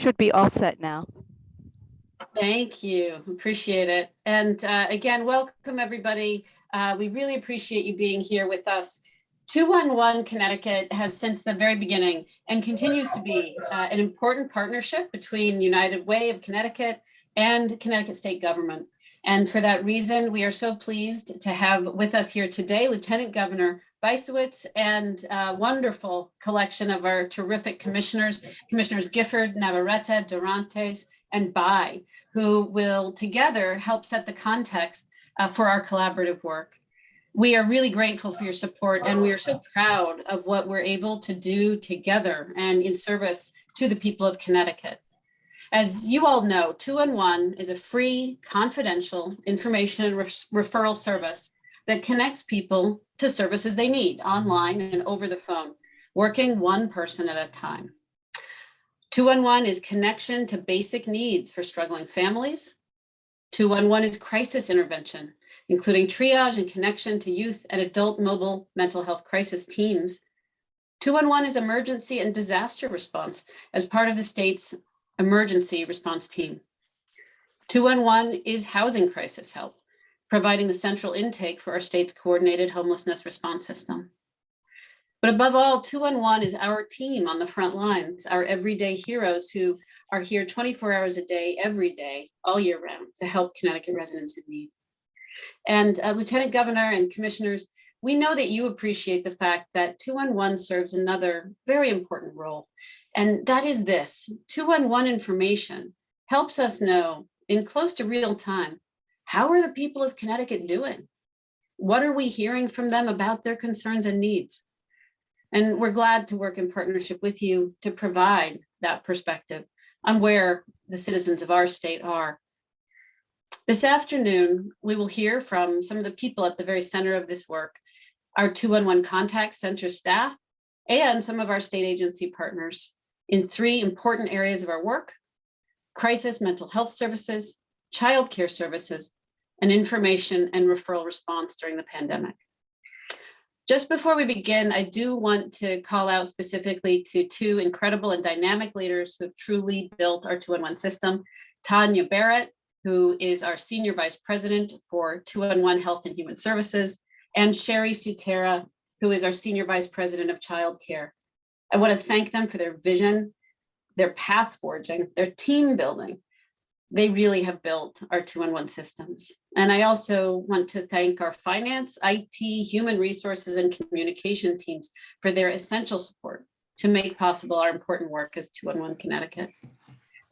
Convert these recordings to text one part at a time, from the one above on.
should be all set now. Thank you. Appreciate it. And again, welcome everybody. We really appreciate you being here with us. 211 Connecticut has since the very beginning and continues to be an important partnership between United Way of Connecticut and Connecticut state government. And for that reason, we are so pleased to have with us here today Lieutenant Governor Bysiewicz and a wonderful collection of our terrific commissioners, Commissioners Gifford, Navarretta, Dorantes, and Bye, who will together help set the context for our collaborative work. We are really grateful for your support, and we are so proud of what we're able to do together and in service to the people of Connecticut. As you all know, 211 is a free, confidential information and referral service that connects people to services they need online and over the phone, working one person at a time. 211 is connection to basic needs for struggling families. 211 is crisis intervention, including triage and connection to youth and adult mobile mental health crisis teams. 211 is emergency and disaster response as part of the state's emergency response team. 211 is housing crisis help, providing the central intake for our state's coordinated homelessness response system. But above all, 211 is our team on the front lines, our everyday heroes who are here 24 hours a day, every day, all year round to help Connecticut residents in need. And Lieutenant Governor and Commissioners, we know that you appreciate the fact that 211 serves another very important role, and that is this: 211 information helps us know in close to real time, how are the people of Connecticut doing? What are we hearing from them about their concerns and needs? And we're glad to work in partnership with you to provide that perspective on where the citizens of our state are. This afternoon, we will hear from some of the people at the very center of this work, our 211 contact center staff, and some of our state agency partners in three important areas of our work: crisis mental health services, childcare services, and information and referral response during the pandemic. Just before we begin, I do want to call out specifically to two incredible and dynamic leaders who have truly built our 211 system: Tanya Barrett, who is our Senior Vice President for 211 Health and Human Services, and Sherry Sutera, who is our Senior Vice President of Childcare. I want to thank them for their vision, their path forging, their team building. They really have built our 211 systems. And I also want to thank our finance, IT, human resources, and communication teams for their essential support to make possible our important work as 211 Connecticut.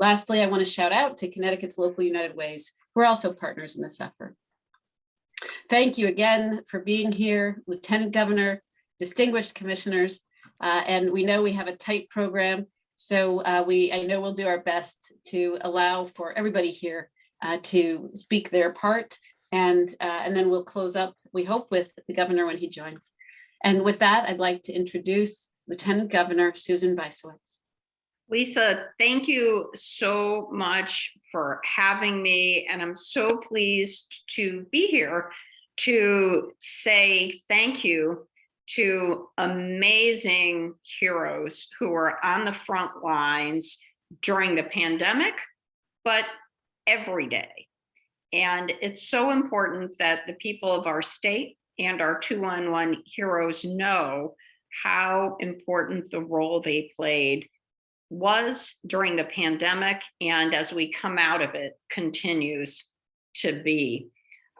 Lastly, I want to shout out to Connecticut's local United Ways, who are also partners in this effort. Thank you again for being here, Lieutenant Governor, distinguished commissioners, and we know we have a tight program. So I know we'll do our best to allow for everybody here to speak their part, and then we'll close up, we hope, with the governor when he joins. And with that, I'd like to introduce Lieutenant Governor Susan Bysiewicz. Lisa, thank you so much for having me, and I'm so pleased to be here to say thank you to amazing heroes who are on the front lines during the pandemic, but every day. And it's so important that the people of our state and our 211 heroes know how important the role they played was during the pandemic, and as we come out of it, continues to be.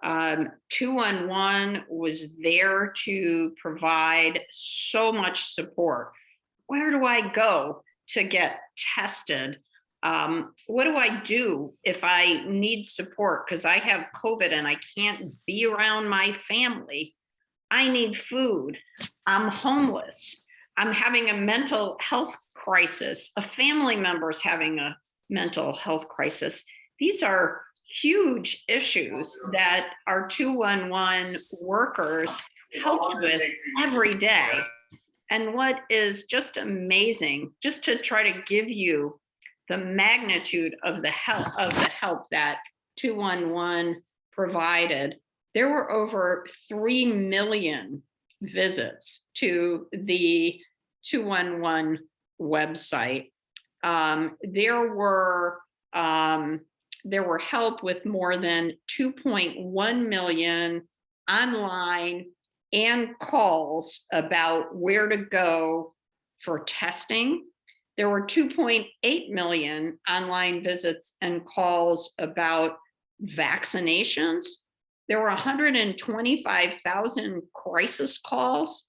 211 was there to provide so much support. Where do I go to get tested? What do I do if I need support because I have COVID and I can't be around my family? I need food. I'm homeless. I'm having a mental health crisis. A family member's having a mental health crisis. These are huge issues that our 211 workers helped with every day. And what is just amazing, just to try to give you the magnitude of the help that 211 provided, there were over 3 million visits to the 211 website. There were help with more than 2.1 million online and calls about where to go for testing. There were 2.8 million online visits and calls about vaccinations. There were 125,000 crisis calls.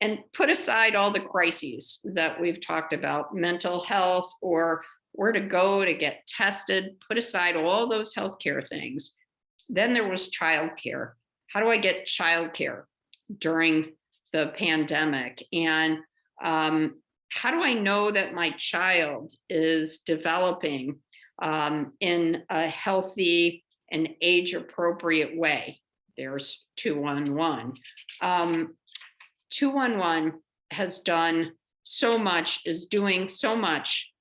And put aside all the crises that we've talked about, mental health or where to go to get tested, put aside all those healthcare things. Then there was childcare. How do I get childcare during the pandemic? And how do I know that my child is developing in a healthy and age-appropriate way? There's 211. 211 has done so much, is doing so much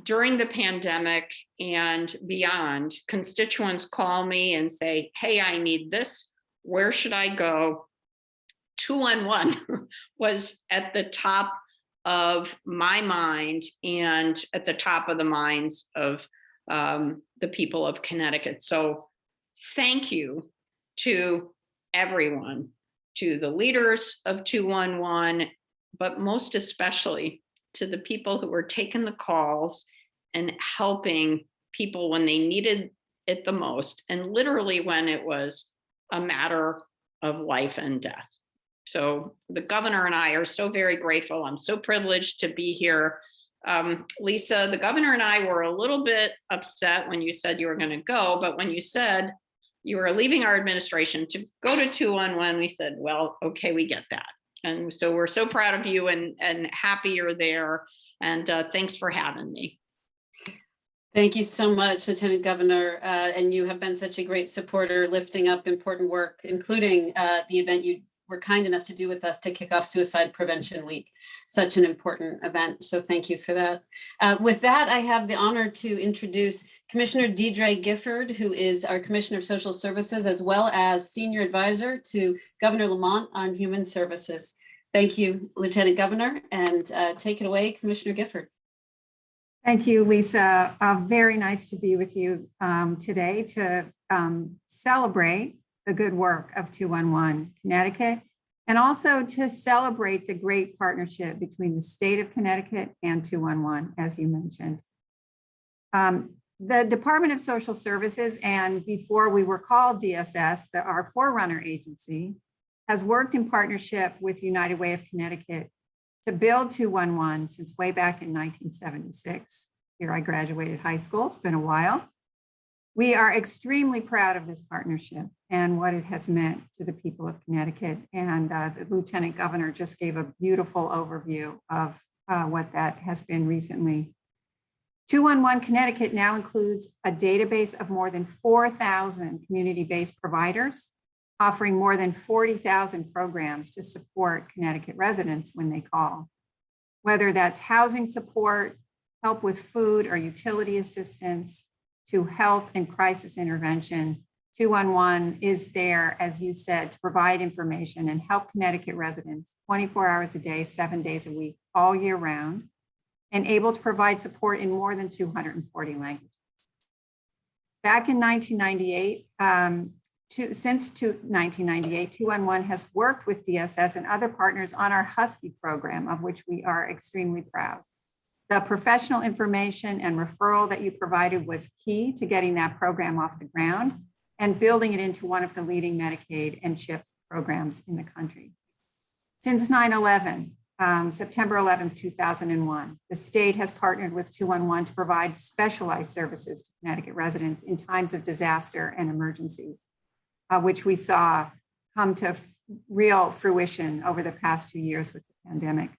during the pandemic and beyond. Constituents call me and say, hey, I need this. Where should I go? 211 was at the top of my mind and at the top of the minds of the people of Connecticut. So thank you to everyone, to the leaders of 211, but most especially to the people who were taking the calls and helping people when they needed it the most, and literally when it was a matter of life and death. So the governor and I are so very grateful. I'm so privileged to be here. Lisa, the governor and I were a little bit upset when you said you were going to go, but when you said you were leaving our administration to go to 211, we said, well, okay, we get that. And so we're so proud of you and happy you're there. And thanks for having me. Thank you so much, Lieutenant Governor. And you have been such a great supporter, lifting up important work, including the event you were kind enough to do with us to kick off Suicide Prevention Week. Such an important event. So thank you for that. With that, I have the honor to introduce Commissioner Deidre Gifford, who is our Commissioner of Social Services, as well as Senior Advisor to Governor Lamont on Human Services. Thank you, Lieutenant Governor, and take it away, Commissioner Gifford. Thank you, Lisa. Very nice to be with you today to celebrate the good work of 211 Connecticut, and also to celebrate the great partnership between the state of Connecticut and 211, as you mentioned. The Department of Social Services, and before we were called DSS, our forerunner agency, has worked in partnership with United Way of Connecticut to build 211 since way back in 1976. Here I graduated high school, it's been a while. We are extremely proud of this partnership and what it has meant to the people of Connecticut. And the Lieutenant Governor just gave a beautiful overview of what that has been recently. 211 Connecticut now includes a database of more than 4,000 community-based providers, offering more than 40,000 programs to support Connecticut residents when they call. Whether that's housing support, help with food or utility assistance, to health and crisis intervention, 211 is there, as you said, to provide information and help Connecticut residents 24 hours a day, 7 days a week, all year round, and able to provide support in more than 240 languages. Back in 1998, since 1998, 211 has worked with DSS and other partners on our Husky program, of which we are extremely proud. The professional information and referral that you provided was key to getting that program off the ground and building it into one of the leading Medicaid and CHIP programs in the country. Since 9/11, September 11th, 2001, the state has partnered with 211 to provide specialized services to Connecticut residents in times of disaster and emergencies, which we saw come to real fruition over the past 2 years with the pandemic.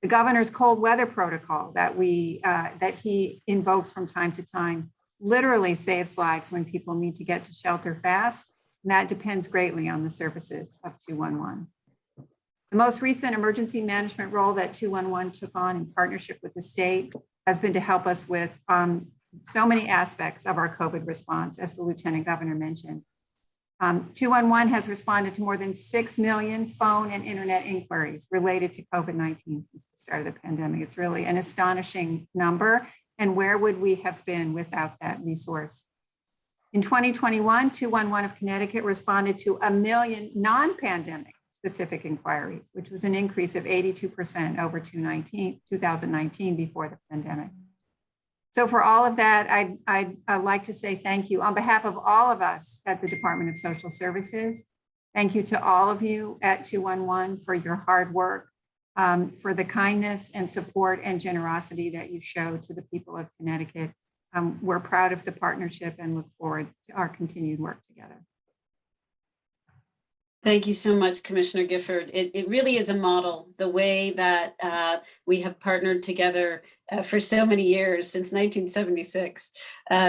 The governor's cold weather protocol that he invokes from time to time literally saves lives when people need to get to shelter fast, and that depends greatly on the services of 211. The most recent emergency management role that 211 took on in partnership with the state has been to help us with so many aspects of our COVID response, as the Lieutenant Governor mentioned. 211 has responded to more than 6 million phone and internet inquiries related to COVID-19 since the start of the pandemic. It's really an astonishing number. And where would we have been without that resource? In 2021, 211 of Connecticut responded to 1 million non-pandemic specific inquiries, which was an increase of 82% over 2019 before the pandemic. So for all of that, I'd like to say thank you on behalf of all of us at the Department of Social Services. Thank you to all of you at 211 for your hard work, for the kindness and support and generosity that you show to the people of Connecticut. We're proud of the partnership and look forward to our continued work together. Thank you so much, Commissioner Gifford. It really is a model, the way that we have partnered together for so many years, since 1976.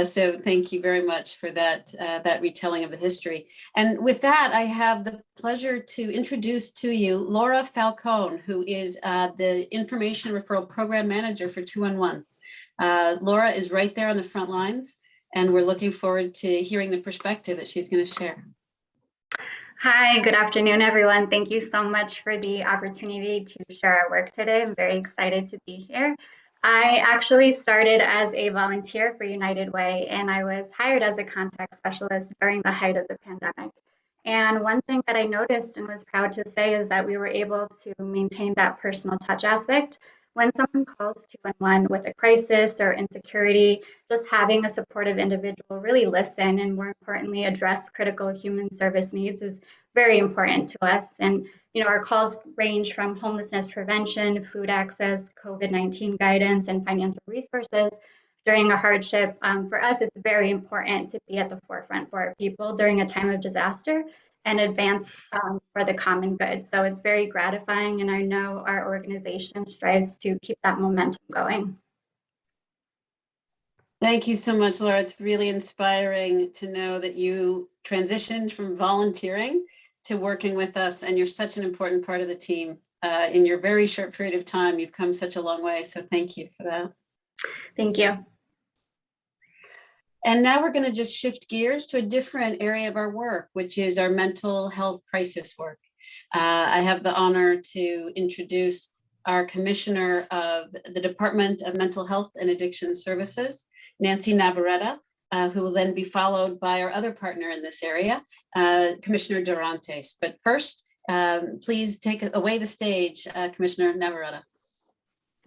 So thank you very much for that, that retelling of the history. And with that, I have the pleasure to introduce to you Laura Falcon, who is the Information Referral Program Manager for 211. Laura is right there on the front lines, and we're looking forward to hearing the perspective that she's going to share. Hi, good afternoon, everyone. Thank you so much for the opportunity to share our work today. I'm very excited to be here. I actually started as a volunteer for United Way, and I was hired as a contact specialist during the height of the pandemic. And one thing that I noticed and was proud to say is that we were able to maintain that personal touch aspect. When someone calls 211 with a crisis or insecurity, just having a supportive individual really listen and, more importantly, address critical human service needs is very important to us. And, our calls range from homelessness prevention, food access, COVID-19 guidance, and financial resources during a hardship. For us, it's very important to be at the forefront for our people during a time of disaster and advance for the common good. So it's very gratifying, and I know our organization strives to keep that momentum going. Thank you so much, Laura. It's really inspiring to know that you transitioned from volunteering to working with us, and you're such an important part of the team. In your very short period of time, you've come such a long way, so thank you for that. Thank you. And now we're going to just shift gears to a different area of our work, which is our mental health crisis work. I have the honor to introduce our Commissioner of the Department of Mental Health and Addiction Services, Nancy Navarretta, who will then be followed by our other partner in this area, Commissioner Dorantes. But first, please take away the stage, Commissioner Navarretta.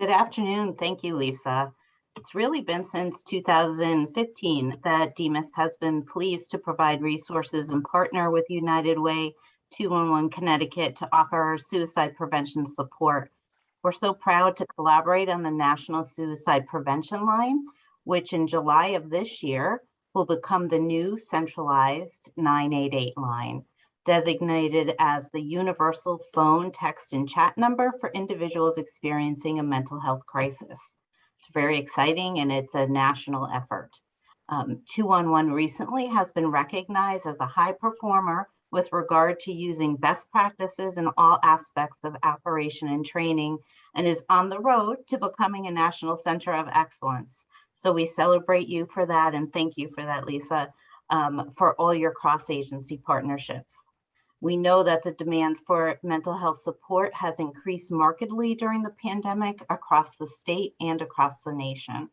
Good afternoon. Thank you, Lisa. It's really been since 2015 that DMHAS has been pleased to provide resources and partner with United Way 211 Connecticut to offer suicide prevention support. We're so proud to collaborate on the National Suicide Prevention Line, which in July of this year will become the new centralized 988 line, designated as the universal phone, text, and chat number for individuals experiencing a mental health crisis. It's very exciting, and it's a national effort. 211 recently has been recognized as a high performer with regard to using best practices in all aspects of operation and training, and is on the road to becoming a national center of excellence. So we celebrate you for that, and thank you for that, Lisa, for all your cross-agency partnerships. We know that the demand for mental health support has increased markedly during the pandemic across the state and across the nation.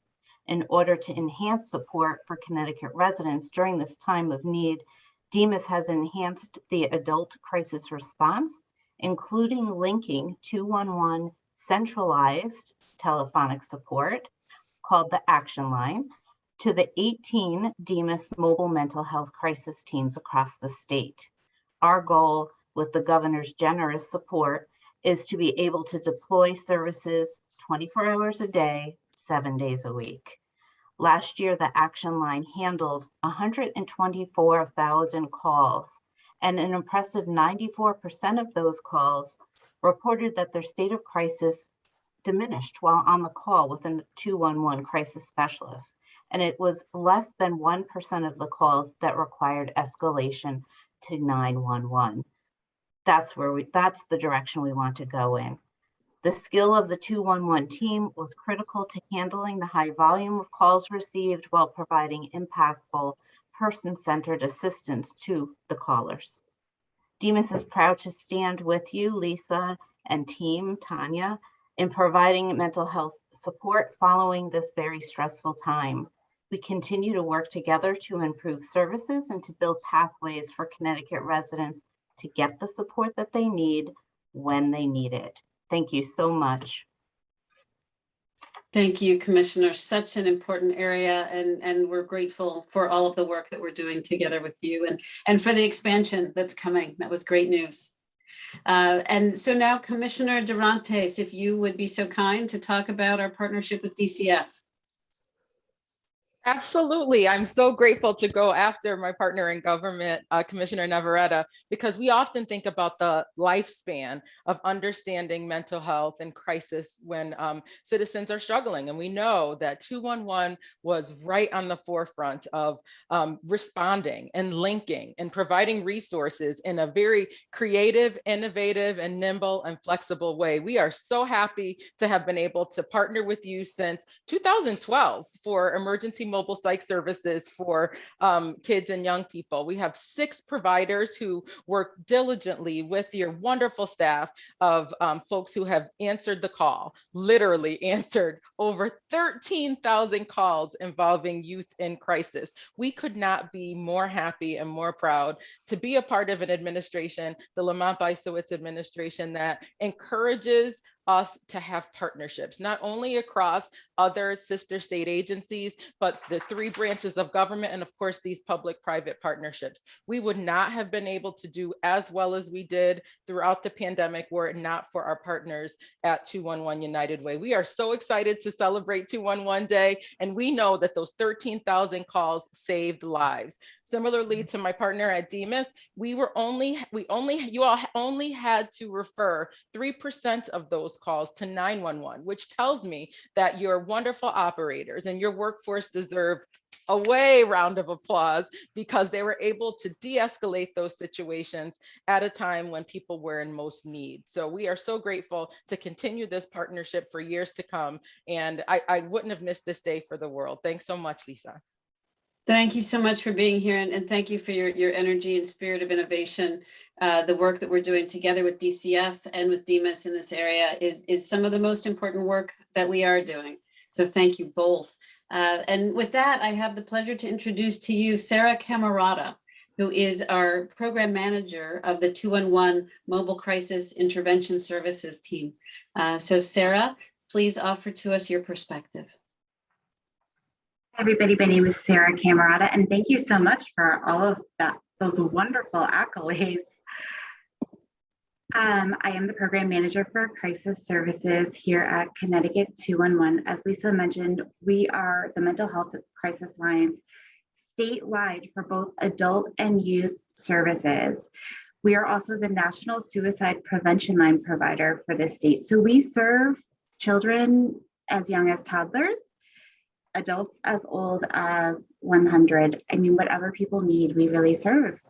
In order to enhance support for Connecticut residents during this time of need, DMHAS has enhanced the adult crisis response, including linking 211 centralized telephonic support, called the Action Line, to the 18 DMHAS mobile mental health crisis teams across the state. Our goal with the governor's generous support is to be able to deploy services 24 hours a day, 7 days a week. Last year, the Action Line handled 124,000 calls, and an impressive 94% of those calls reported that their state of crisis diminished while on the call with a 211 crisis specialist. And it was less than 1% of the calls that required escalation to 911. That's the direction we want to go in. The skill of the 211 team was critical to handling the high volume of calls received while providing impactful person-centered assistance to the callers. DMHAS is proud to stand with you, Lisa and team, Tanya, in providing mental health support following this very stressful time. We continue to work together to improve services and to build pathways for Connecticut residents to get the support that they need when they need it. Thank you so much. Thank you, Commissioner. Such an important area, and we're grateful for all of the work that we're doing together with you and for the expansion that's coming. That was great news. And so now, Commissioner Dorantes, if you would be so kind to talk about our partnership with DCF. Absolutely. I'm so grateful to go after my partner in government, Commissioner Navarretta, because we often think about the lifespan of understanding mental health and crisis when citizens are struggling. And we know that 211 was right on the forefront of responding and linking and providing resources in a very creative, innovative, and nimble and flexible way. We are so happy to have been able to partner with you since 2012 for emergency mobile psych services for kids and young people. We have 6 providers who work diligently with your wonderful staff of folks who have answered the call, literally answered over 13,000 calls involving youth in crisis. We could not be more happy and more proud to be a part of an administration, the Lamont Bysiewicz administration, that encourages us to have partnerships, not only across other sister state agencies, but the 3 branches of government, and of course, these public-private partnerships. We would not have been able to do as well as we did throughout the pandemic were it not for our partners at 211 United Way. We are so excited to celebrate 211 Day, and we know that those 13,000 calls saved lives. Similarly to my partner at DMHAS, you all only had to refer 3% of those calls to 911, which tells me that your wonderful operators and your workforce deserve a way round of applause because they were able to de-escalate those situations at a time when people were in most need. So we are so grateful to continue this partnership for years to come. And I wouldn't have missed this day for the world. Thanks so much, Lisa. Thank you so much for being here, and thank you for your energy and spirit of innovation. The work that we're doing together with DCF and with DMHAS in this area is some of the most important work that we are doing. So thank you both. And with that, I have the pleasure to introduce to you Sarah.Camerota, who is our program manager of the 211 Mobile Crisis Intervention Services team. So Sarah, please offer to us your perspective. Hi everybody, my name is Sarah.Camerota, and thank you so much for all of those wonderful accolades. I am the program manager for crisis services here at Connecticut 211. As Lisa mentioned, we are the mental health crisis lines statewide for both adult and youth services. We are also the national suicide prevention line provider for the state. So we serve children as young as toddlers, adults as old as 100. I mean, whatever people need, we really serve.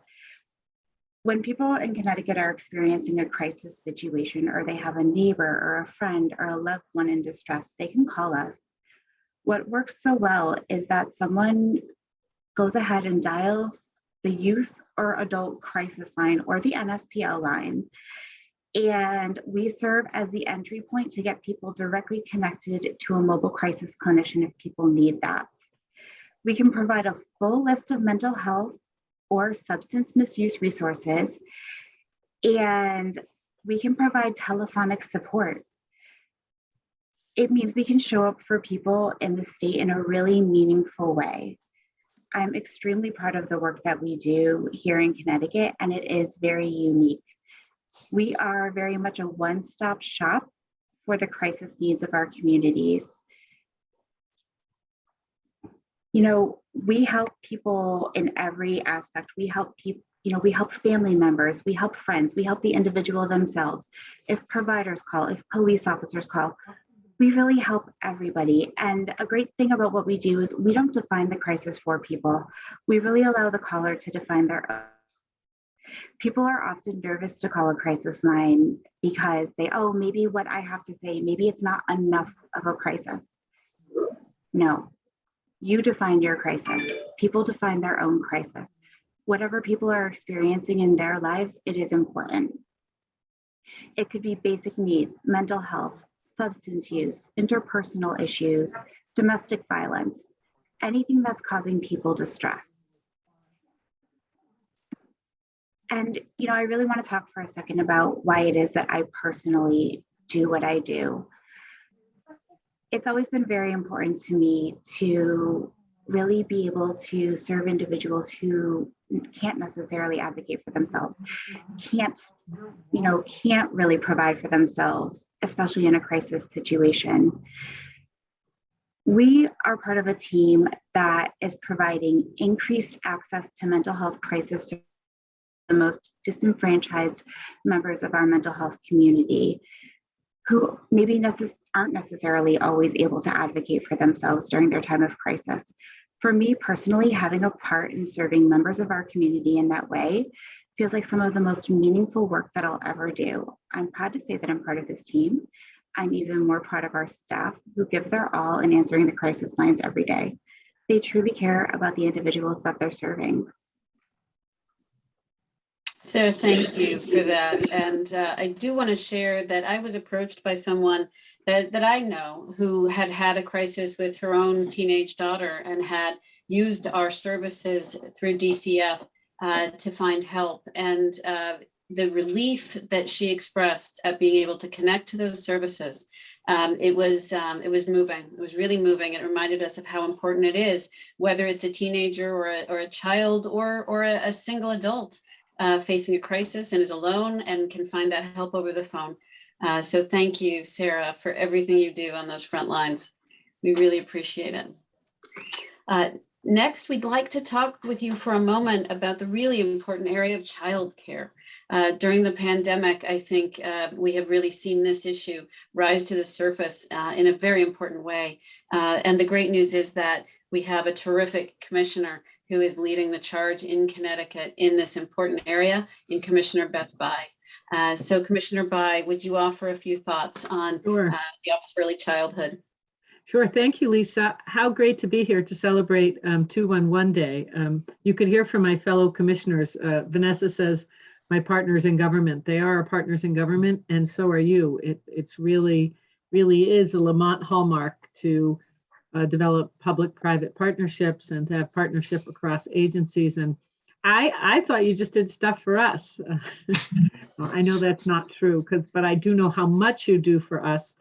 When people in Connecticut are experiencing a crisis situation, or they have a neighbor or a friend or a loved one in distress, they can call us. What works so well is that someone goes ahead and dials the youth or adult crisis line or the NSPL line, and we serve as the entry point to get people directly connected to a mobile crisis clinician if people need that. We can provide a full list of mental health or substance misuse resources, and we can provide telephonic support. It means we can show up for people in the state in a really meaningful way. I'm extremely proud of the work that we do here in Connecticut, and it is very unique. We are very much a one-stop shop for the crisis needs of our communities. You know, we help people in every aspect. We help people, we help family members, we help friends, we help the individual themselves. If providers call, if police officers call, we really help everybody. And a great thing about what we do is we don't define the crisis for people. We really allow the caller to define their own. People are often nervous to call a crisis line because maybe what I have to say, maybe it's not enough of a crisis. No, You define your crisis. People define their own crisis. Whatever people are experiencing in their lives, it is important. It could be basic needs, mental health, substance use, interpersonal issues, domestic violence, anything that's causing people distress. And, I really want to talk for a second about why it is that I personally do what I do. It's always been very important to me to really be able to serve individuals who can't necessarily advocate for themselves, can't really provide for themselves, especially in a crisis situation. We are part of a team that is providing increased access to mental health crisis services to the most disenfranchised members of our mental health community, who maybe aren't necessarily always able to advocate for themselves during their time of crisis. For me personally, having a part in serving members of our community in that way feels like some of the most meaningful work that I'll ever do. I'm proud to say that I'm part of this team. I'm even more proud of our staff who give their all in answering the crisis lines every day. They truly care about the individuals that they're serving. So thank you for that. And I do want to share that I was approached by someone that I know who had had a crisis with her own teenage daughter and had used our services through DCF to find help. And the relief that she expressed at being able to connect to those services, it was moving. It was really moving. It reminded us of how important it is, whether it's a teenager or a child or a single adult facing a crisis and is alone and can find that help over the phone. So thank you, Sarah, for everything you do on those front lines. We really appreciate it. Next, we'd like to talk with you for a moment about the really important area of childcare. During the pandemic, I think we have really seen this issue rise to the surface in a very important way. And the great news is that we have a terrific commissioner who is leading the charge in Connecticut in this important area, in Commissioner Beth Bye. So Commissioner Bye, would you offer a few thoughts on Sure. the Office of Early Childhood? Sure. Thank you, Lisa. How great to be here to celebrate 211 Day. You could hear from my fellow commissioners. Vannessa says, my partners in government. They are our partners in government, and so are you. It's really is a Lamont hallmark to develop public-private partnerships and to have partnership across agencies. And I thought you just did stuff for us. I know that's not true, but I do know how much you do for us.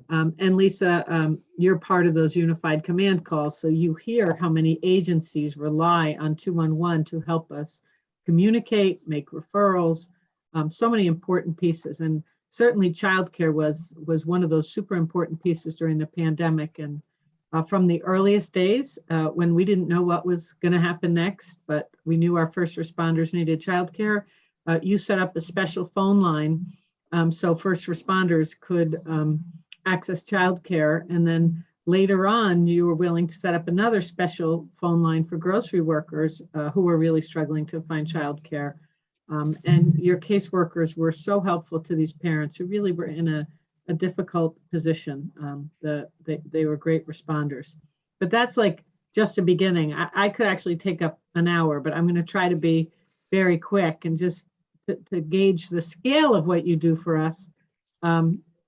And Lisa, you're part of those unified command calls, so you hear how many agencies rely on 211 to help us communicate, make referrals, so many important pieces. And certainly childcare was one of those super important pieces during the pandemic. And from the earliest days, when we didn't know what was going to happen next, but we knew our first responders needed childcare, you set up a special phone line so first responders could access childcare. And then later on, you were willing to set up another special phone line for grocery workers who were really struggling to find childcare. And your caseworkers were so helpful to these parents who really were in a difficult position. They were great responders. But that's like just a beginning. I could actually take up an hour, but I'm going to try to be very quick and just to gauge the scale of what you do for us.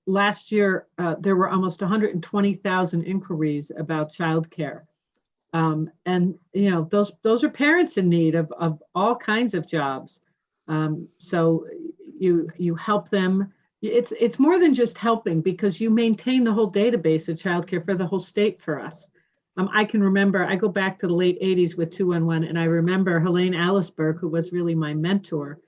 Last year, there were almost 120,000 inquiries about childcare. And you know, those are parents in need of all kinds of jobs. So you help them. It's more than just helping, because you maintain the whole database of childcare for the whole state for us. I can remember, I go back to the late 80s with 211, and I remember Helene Allisberg, who was really my mentor,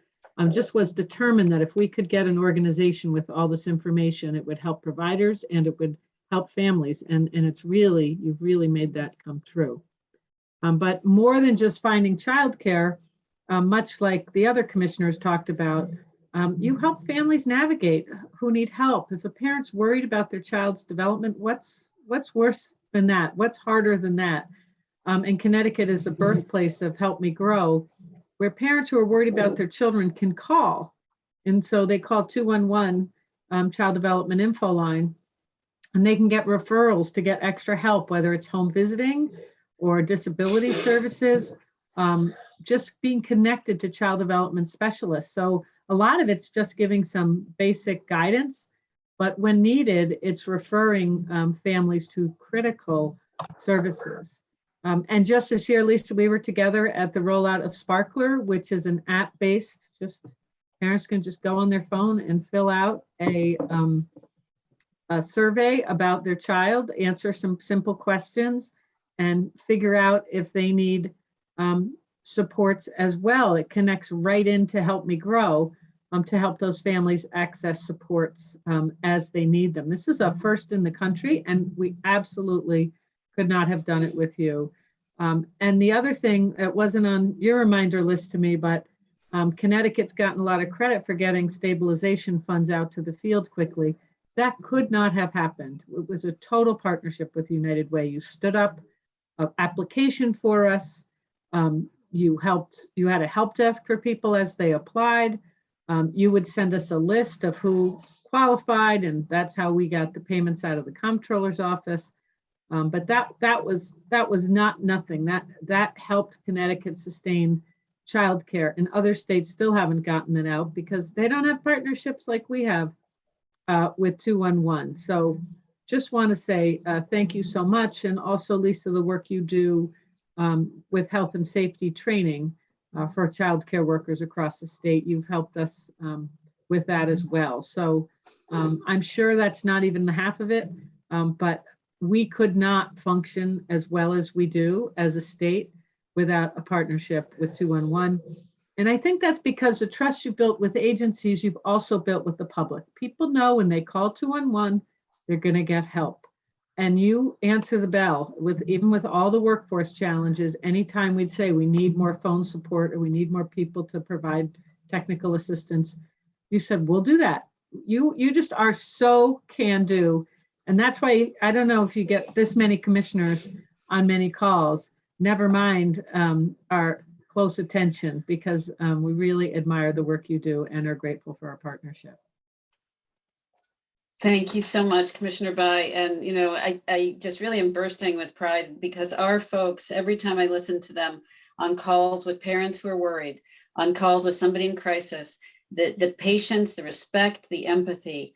just was determined that if we could get an organization with all this information, it would help providers and it would help families. And it's really, you've really made that come true. But more than just finding childcare, much like the other commissioners talked about, you help families navigate who need help. If a parent's worried about their child's development, what's worse than that? What's harder than that? And Connecticut is a birthplace of Help Me Grow, where parents who are worried about their children can call. And so they call 211 Child Development Info Line, and they can get referrals to get extra help, whether it's home visiting or disability services, just being connected to child development specialists. So a lot of it's just giving some basic guidance, but when needed, it's referring families to critical services. And just this year, Lisa, we were together at the rollout of Sparkler, which is an app-based, just parents can just go on their phone and fill out a survey about their child, answer some simple questions, and figure out if they need supports as well. It connects right into Help Me Grow to help those families access supports as they need them. This is a first in the country, and we absolutely could not have done it with you. And the other thing, it wasn't on your reminder list to me, but Connecticut's gotten a lot of credit for getting stabilization funds out to the field quickly. That could not have happened. It was a total partnership with United Way. You stood up an application for us. You had a help desk for people as they applied. You would send us a list of who qualified, and that's how we got the payments out of the comptroller's office. But that was not nothing. That helped Connecticut sustain childcare, and other states still haven't gotten it out because they don't have partnerships like we have with 211. So just want to say thank you so much, and also Lisa, the work you do with health and safety training for childcare workers across the state. You've helped us with that as well. So I'm sure that's not even the half of it, but we could not function as well as we do as a state without a partnership with 211. And I think that's because the trust you built with agencies, you've also built with the public. People know when they call 211, they're going to get help. And you answer the bell even with all the workforce challenges. Anytime we'd say we need more phone support or we need more people to provide technical assistance, you said, we'll do that. You just are so can do. And that's why I don't know if you get this many commissioners on many calls, never mind our close attention, because we really admire the work you do and are grateful for our partnership. Thank you so much, Commissioner Bye. And, you know, I just really am bursting with pride because our folks, every time I listen to them on calls with parents who are worried, on calls with somebody in crisis, the patience, the respect, the empathy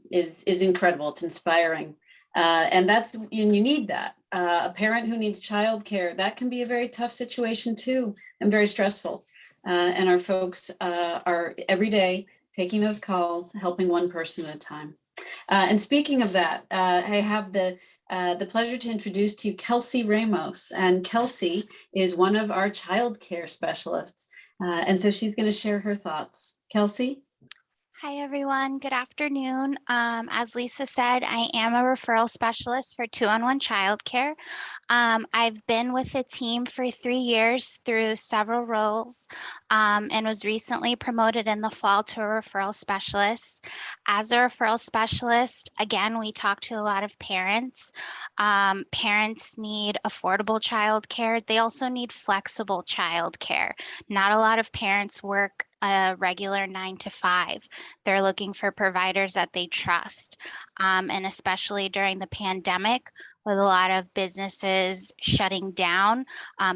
is incredible. It's inspiring. And you need that. A parent who needs childcare, that can be a very tough situation too, and very stressful. And our folks are every day taking those calls, helping one person at a time. And speaking of that, I have the pleasure to introduce to you Kelsie Ramos. And Kelsie is one of our childcare specialists. And so she's going to share her thoughts. Kelsie? Hi, everyone. Good afternoon. As Lisa said, I am a referral specialist for 211 Childcare. I've been with the team for 3 years through several roles and was recently promoted in the fall to a referral specialist. As a referral specialist, again, we talk to a lot of parents. Parents need affordable childcare. They also need flexible childcare. Not a lot of parents work a regular 9 to 5. They're looking for providers that they trust. And especially during the pandemic, with a lot of businesses shutting down,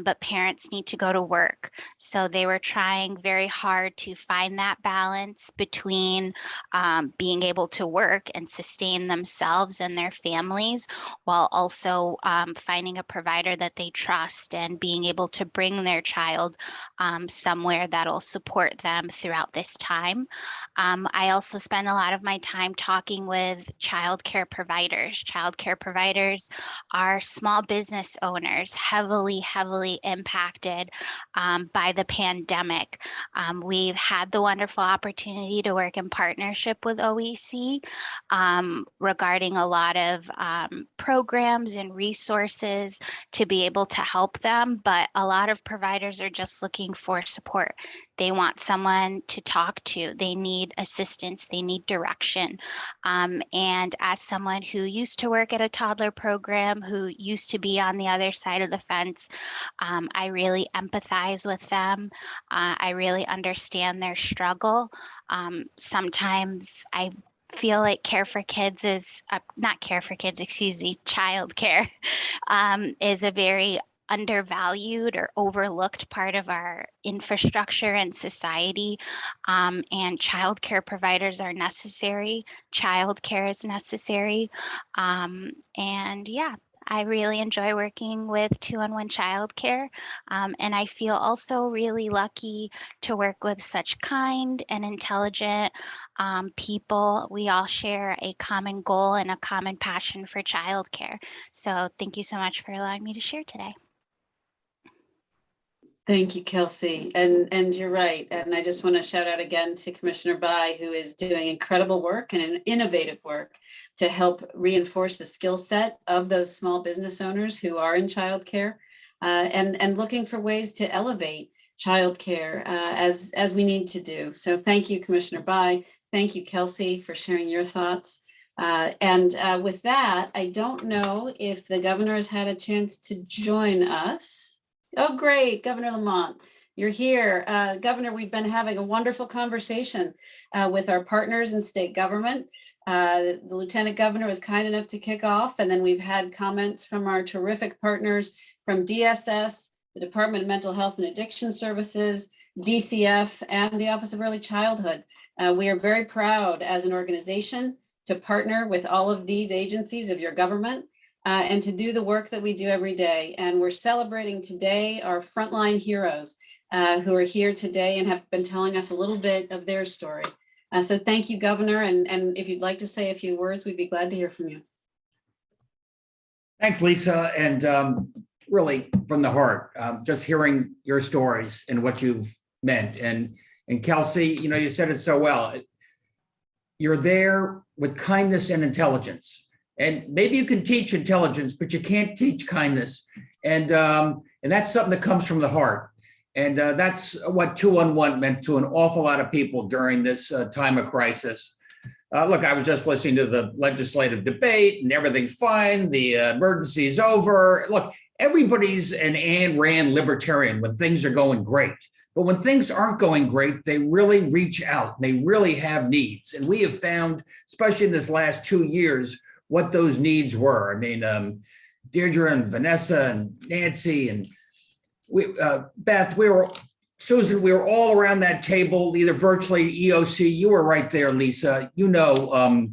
but parents need to go to work. So they were trying very hard to find that balance between being able to work and sustain themselves and their families, while also finding a provider that they trust and being able to bring their child somewhere that'll support them throughout this time. I also spend a lot of my time talking with childcare providers. Childcare providers are small business owners, heavily impacted by the pandemic. We've had the wonderful opportunity to work in partnership with OEC regarding a lot of programs and resources to be able to help them, but a lot of providers are just looking for support. They want someone to talk to. They need assistance. They need direction. And as someone who used to work at a toddler program, who used to be on the other side of the fence, I really empathize with them. I really understand their struggle. Sometimes I feel like care for kids is not care for kids, excuse me, child care is a very undervalued or overlooked part of our infrastructure and society. And childcare providers are necessary. Childcare is necessary. And yeah, I really enjoy working with 2-on-1 childcare. And I feel also really lucky to work with such kind and intelligent people. We all share a common goal and a common passion for childcare. So thank you so much for allowing me to share today. Thank you, Kelsie. And you're right. And I just want to shout out again to Commissioner Bye, who is doing incredible work and innovative work to help reinforce the skill set of those small business owners who are in childcare, and looking for ways to elevate childcare as we need to do. So thank you, Commissioner Bye. Thank you, Kelsie, for sharing your thoughts. And with that, I don't know if the governor has had a chance to join us. Oh, great, Governor Lamont, you're here. Governor, we've been having a wonderful conversation with our partners in state government. The Lieutenant Governor was kind enough to kick off, and then we've had comments from our terrific partners from DSS, the Department of Mental Health and Addiction Services, DCF, and the Office of Early Childhood. We are very proud as an organization to partner with all of these agencies of your government and to do the work that we do every day. And we're celebrating today our frontline heroes who are here today and have been telling us a little bit of their story. So thank you, Governor. And if you'd like to say a few words, we'd be glad to hear from you. Thanks, Lisa. And really from the heart, just hearing your stories and what you've meant. And Kelsie, you know, you said it so well. You're there with kindness and intelligence. And maybe you can teach intelligence, but you can't teach kindness. And that's something that comes from the heart. And that's what 2-on-1 meant to an awful lot of people during this time of crisis. Look, I was just listening to the legislative debate and everything's fine. The emergency is over. Look, everybody's an Ayn Rand libertarian when things are going great. But when things aren't going great, they really reach out. They really have needs. And we have found, especially in this last 2 years, what those needs were. I mean, Deidre and Vannessa and Nancy and Beth, Susan, we were all around that table, either virtually, EOC, you were right there, Lisa. You know,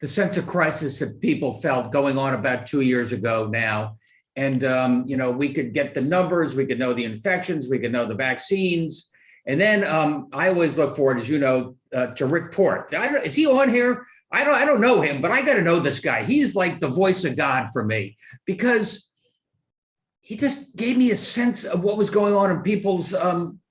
the sense of crisis that people felt going on about 2 years ago now. And, you know, we could get the numbers, we could know the infections, we could know the vaccines. And then I always look forward, as you know, to Rick Porth. Is he on here? I don't know him, but I got to know this guy. He's like the voice of God for me because he just gave me a sense of what was going on in people's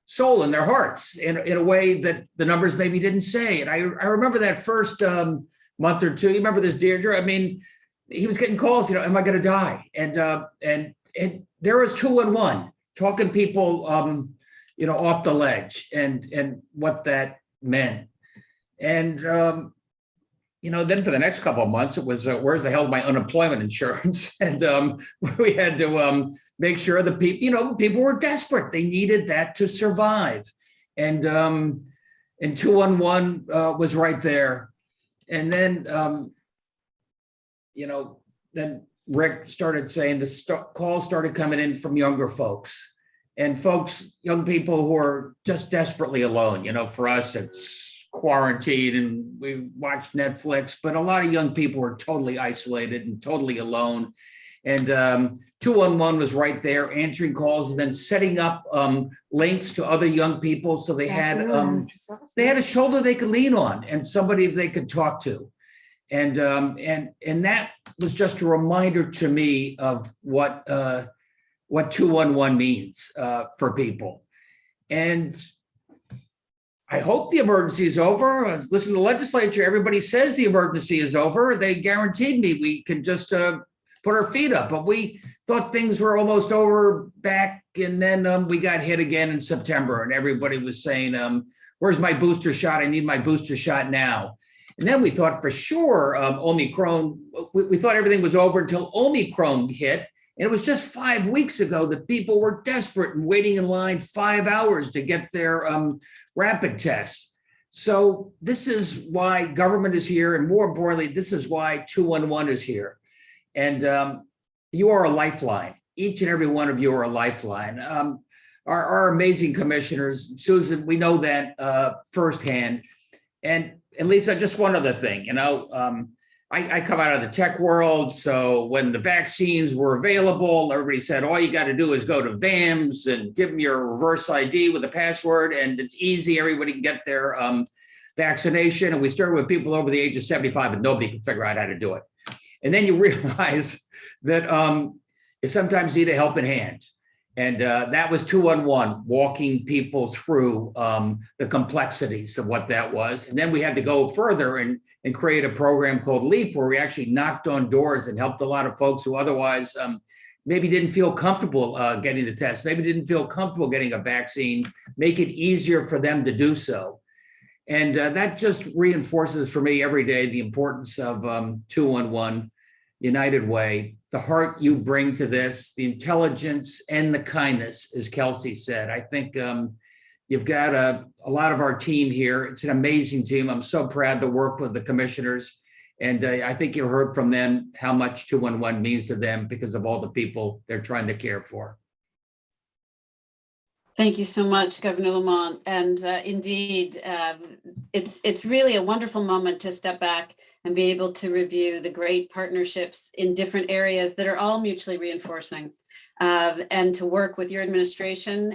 soul and their hearts in a way that the numbers maybe didn't say. And I remember that first month or two. You remember this, Deidre? I mean, he was getting calls, you know, am I going to die? And there was 2-on-1 talking people, you know, off the ledge and what that meant. And you know, then for the next couple of months, it was, where's the hell is my unemployment insurance? And we had to make sure that people, you know, people were desperate. They needed that to survive. And 2-on-1 was right there. And then, you know, then Rick started saying the calls started coming in from younger folks and young people who are just desperately alone. You know, for us, it's quarantined and we watched Netflix, but a lot of young people were totally isolated and totally alone. And 2-on-1 was right there answering calls and then setting up links to other young people. So they had a shoulder they could lean on and somebody they could talk to. And that was just a reminder to me of what 2-on-1 means for people. And I hope the emergency is over. I was listening to the legislature. Everybody says the emergency is over. They guaranteed me we can just put our feet up. But we thought things were almost over back. And then we got hit again in September. And everybody was saying, where's my booster shot? I need my booster shot now. And then we thought for sure Omicron, we thought everything was over until Omicron hit. And it was just 5 weeks ago that people were desperate and waiting in line 5 hours to get their rapid tests. So this is why government is here, and more importantly, this is why 211 is here. And you are a lifeline. Each and every one of you are a lifeline. Our amazing commissioners, Susan, we know that firsthand. And Lisa, just one other thing, I come out of the tech world. So when the vaccines were available, everybody said, all you got to do is go to VAMS and give them your reverse ID with a password, and it's easy. Everybody can get their vaccination. And we started with people over the age of 75, and nobody could figure out how to do it. And then you realize that you sometimes need a helping hand. And that was 211, walking people through the complexities of what that was. And then we had to go further and create a program called LEAP, where we actually knocked on doors and helped a lot of folks who otherwise maybe didn't feel comfortable getting the test, maybe didn't feel comfortable getting a vaccine, make it easier for them to do so. And that just reinforces for me every day the importance of 211 United Way, the heart you bring to this, the intelligence and the kindness, as Kelsie said. I think you've got a lot of our team here. It's an amazing team. I'm so proud to work with the commissioners. And I think you heard from them how much 211 means to them because of all the people they're trying to care for. Thank you so much, Governor Lamont. And indeed, it's really a wonderful moment to step back and be able to review the great partnerships in different areas that are all mutually reinforcing, and to work with your administration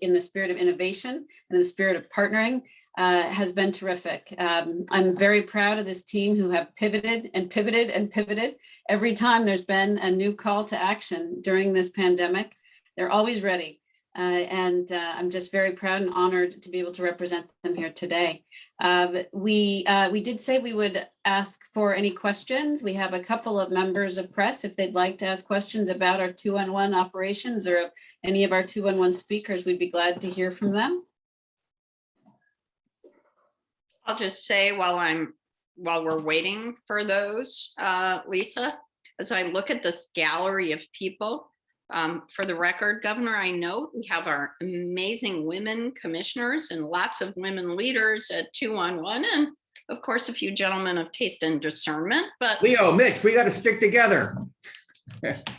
in the spirit of innovation and in the spirit of partnering has been terrific. I'm very proud of this team who have pivoted and pivoted and pivoted. Every time there's been a new call to action during this pandemic, they're always ready. And I'm just very proud and honored to be able to represent them here today. We did say we would ask for any questions. We have a couple of members of press if they'd like to ask questions about our 211 operations or any of our 211 speakers. We'd be glad to hear from them. I'll just say while we're waiting for those, Lisa, as I look at this gallery of people, for the record, Governor, I know we have our amazing women commissioners and lots of women leaders at 211, and of course, a few gentlemen of taste and discernment. But Leo, Mitch, we got to stick together.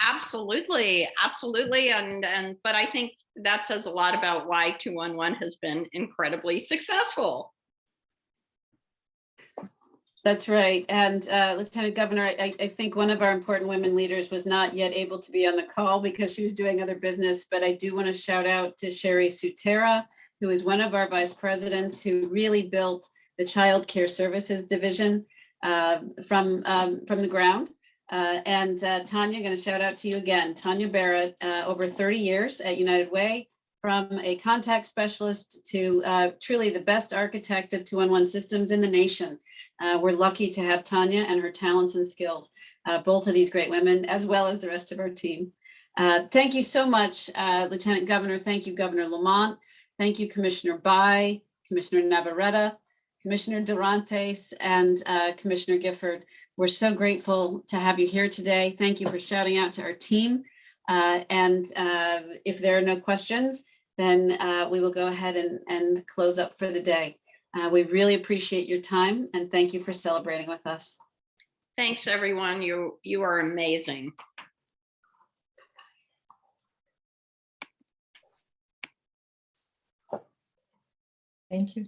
Absolutely, absolutely, and but I think that says a lot about why 211 has been incredibly successful. That's right. And Lieutenant Governor, I think one of our important women leaders was not yet able to be on the call because she was doing other business, but I do want to shout out to Sherry Sutera, who is one of our vice presidents who really built the Child Care Services Division from the ground. And Tanya, going to shout out to you again. Tanya Barrett, over 30 years at United Way, from a contact specialist to truly the best architect of 211 systems in the nation. We're lucky to have Tanya and her talents and skills, both of these great women, as well as the rest of our team. Thank you so much, Lieutenant Governor. Thank you, Governor Lamont. Thank you, Commissioner Bye, Commissioner Navarretta, Commissioner Dorantes, and Commissioner Gifford. We're so grateful to have you here today. Thank you for shouting out to our team. And if there are no questions, then we will go ahead and close up for the day. We really appreciate your time and thank you for celebrating with us. Thanks, everyone. You are amazing. Thank you.